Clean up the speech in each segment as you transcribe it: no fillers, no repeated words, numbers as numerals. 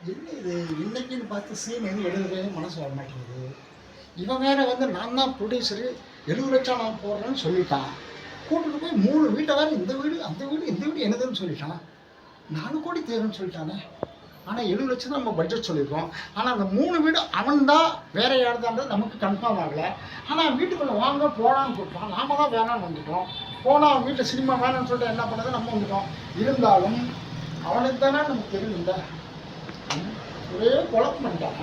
என்ன இது இன்னைக்குன்னு பார்த்து சீன் எதுவும் எழுதுறதே மனசு வர மாட்டேங்குது. இவன் வேற வந்து நான் தான் ப்ரொடியூசரு 70 லட்சம் நான் போடுறேன்னு சொல்லிட்டான். கூட்டிட்டு போய் 3 வீட்டை வேற இந்த வீடு அந்த வீடு இந்த வீடு என்னதுன்னு சொல்லிட்டான். 4 கோடி தேவைன்னு சொல்லிட்டானே. ஆனால் 70 லட்சம் தான் நம்ம பட்ஜெட் சொல்லியிருக்கோம். ஆனால் அந்த 3 வீடு அவன் தான் வேற யாருதான்றது நமக்கு கன்ஃபார்ம் ஆகலை. ஆனால் வீட்டுக்குள்ளே வாங்க போகலான்னு கொடுப்பான். நாம தான் வேணான்னு வந்துட்டோம். போனால் அவன் வீட்டில் சினிமா வேணான்னு சொல்லிட்டு என்ன பண்ணது நம்ம வந்துட்டோம். இருந்தாலும் அவனுக்கு தானே நமக்கு தெரியும்ல. ஒரே குழப்பம் பண்ணிட்டாங்க.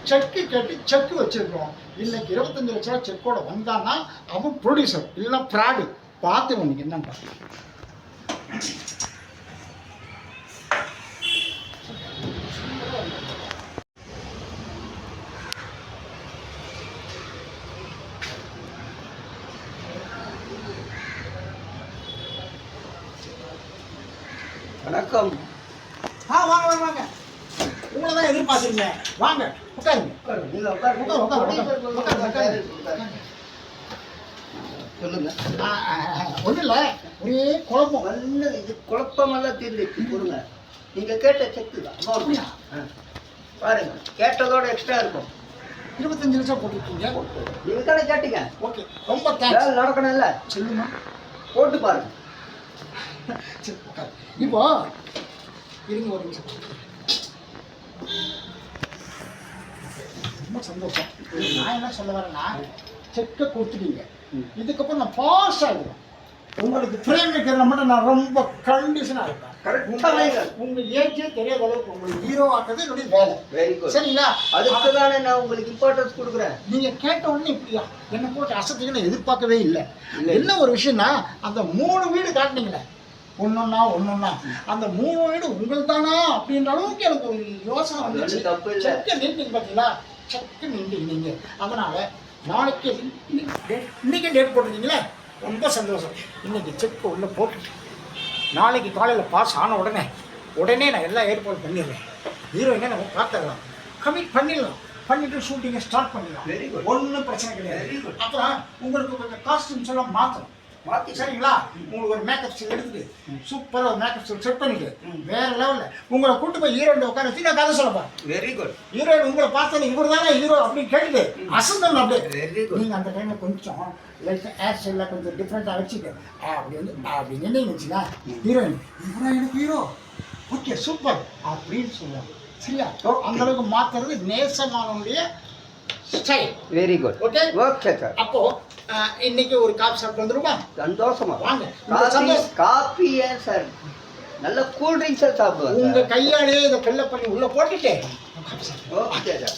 செக்கு கேட்டு செக்கு வச்சிருக்கோம். இன்னைக்கு 25 லட்ச ரூபா செக்கோட வந்தான்னா அவன் ப்ரொடியூசர் இல்லைன்னா ப்ராடு. பார்த்து உனக்கு என்னன்னு பார்த்து வணக்கம். வாங்க வாங்க வாங்க. உங்களை தான் எதிர்பார்த்துருந்தேன். வாங்க உட்காருங்க. சொல்லுங்க. ஒன்றும் இல்லை, ஒரே குழப்பம். இது குழப்பமெல்லாம் தீர்ந்துச்சு. கொடுங்க. நீங்க கேட்ட செக்கு தான் பாருங்க. கேட்டதோட எக்ஸ்ட்ரா இருக்கும். 25 லட்சம் போட்டுருக்கீங்க. நீங்க தானே கேட்டீங்க. ஓகே, ரொம்ப தேங்க்ஸ். நடக்கணும்ல. சொல்லுமா, போட்டு பாருங்க. சரி உட்காரு. இப்போ இருங்க ஒரு நிமிஷம். ரொம்ப சந்தோஷம். நான் என்ன சொல்ல வரேன்னா, செக்கை கொடுத்துட்டீங்க. இதுக்கப்புறம் நான் பாஸ் ஆகிடுவேன். உங்களுக்கு ஃப்ரேம் வைக்கிறதுல மட்டும் நான் ரொம்ப கண்டிஷனாக இருப்பேன். உங்க ஏஜே தெரியாத அளவுக்கு உங்களுக்கு ஹீரோ ஆக்குறது என்னுடைய வேலை. Very good. சரிங்களா? அதுக்கு தானே நான் உங்களுக்கு இம்பார்ட்டன்ஸ் கொடுக்குறேன். நீங்க கேட்ட உடனே இப்படியா என்ன போட்டு அசத்துக்கு நான் எதிர்பார்க்கவே இல்லை. என்ன ஒரு விஷயம்னா, அந்த 3 வீடு காட்டினீங்களே ஒன்னொன்னா அந்த 3 வீடு உங்கள் தானா அப்படின்ற அளவுக்கு எனக்கு ஒரு யோசனை வந்துச்சு. செக்க நீங்க பார்த்தீங்களா, செக்க நீங்க. அதனால நாளைக்கு இன்னைக்கு டேட் போட்டுருக்கீங்களே, ரொம்ப சந்தோஷம். இன்னைக்கு செக் உள்ள போட்டுட்டு நாளைக்கு காலையில் பாஸ் ஆன உடனே நான் எல்லாம் ஏற்பாடு பண்ணிடுறேன். ஹீரோயினை நம்ம பார்த்துடலாம், கமிட் பண்ணிடலாம். பண்ணிட்டு ஷூட்டிங்கை ஸ்டார்ட் பண்ணிடலாம். ஒன்றும் பிரச்சனை கிடையாது. அப்புறம் உங்களுக்கு கொஞ்சம் காஸ்டியூம்ஸ் எல்லாம் மாற்றணும். சரிங்களா? உங்களுக்கு ஒரு மேக்கப் ஸ்டில் எடுத்துட்டு சூப்பராக ஒரு மேக்கப் ஸ்டில் செட் பண்ணிட்டு வேற லெவலில் உங்களை கூட்டு போய் ஹீரோயின் உட்கார வச்சு நான் கதை சொல்லப்பேன். Very good. ஹீரோயின் உங்களை பார்த்தா இவர் தானே ஹீரோ அப்படின்னு கேட்டுட்டு அசந்தம் அப்படியே. நீங்கள் அந்த டைமில் கொஞ்சம் லைக் ஹேர் ஸ்டைலில் கொஞ்சம் டிஃப்ரெண்ட்டாக வச்சுட்டு அப்படி வந்து அப்படி நினைச்சுன்னா ஹீரோயின் இவரா எனக்கு ஹீரோ, ஓகே சூப்பர் அப்படின்னு சொல்லுவாங்க. சரியா? அந்த அளவுக்கு மாற்றுறது நேசமானவனுடைய style. Very good. Okay okay sir. அப்போ இன்னைக்கு ஒரு காஃபி சாப்பிட்டு வந்துருமா? சந்தோஷமா வாங்க. காபி ஏன் சார், நல்ல கூல் ட்ரிங்க்ஸ் சாப்பிடுவாங்க. உங்க கையாலேயே இதை பெல்ல பண்ணி உள்ள போட்டுட்டு ஓகே சார்.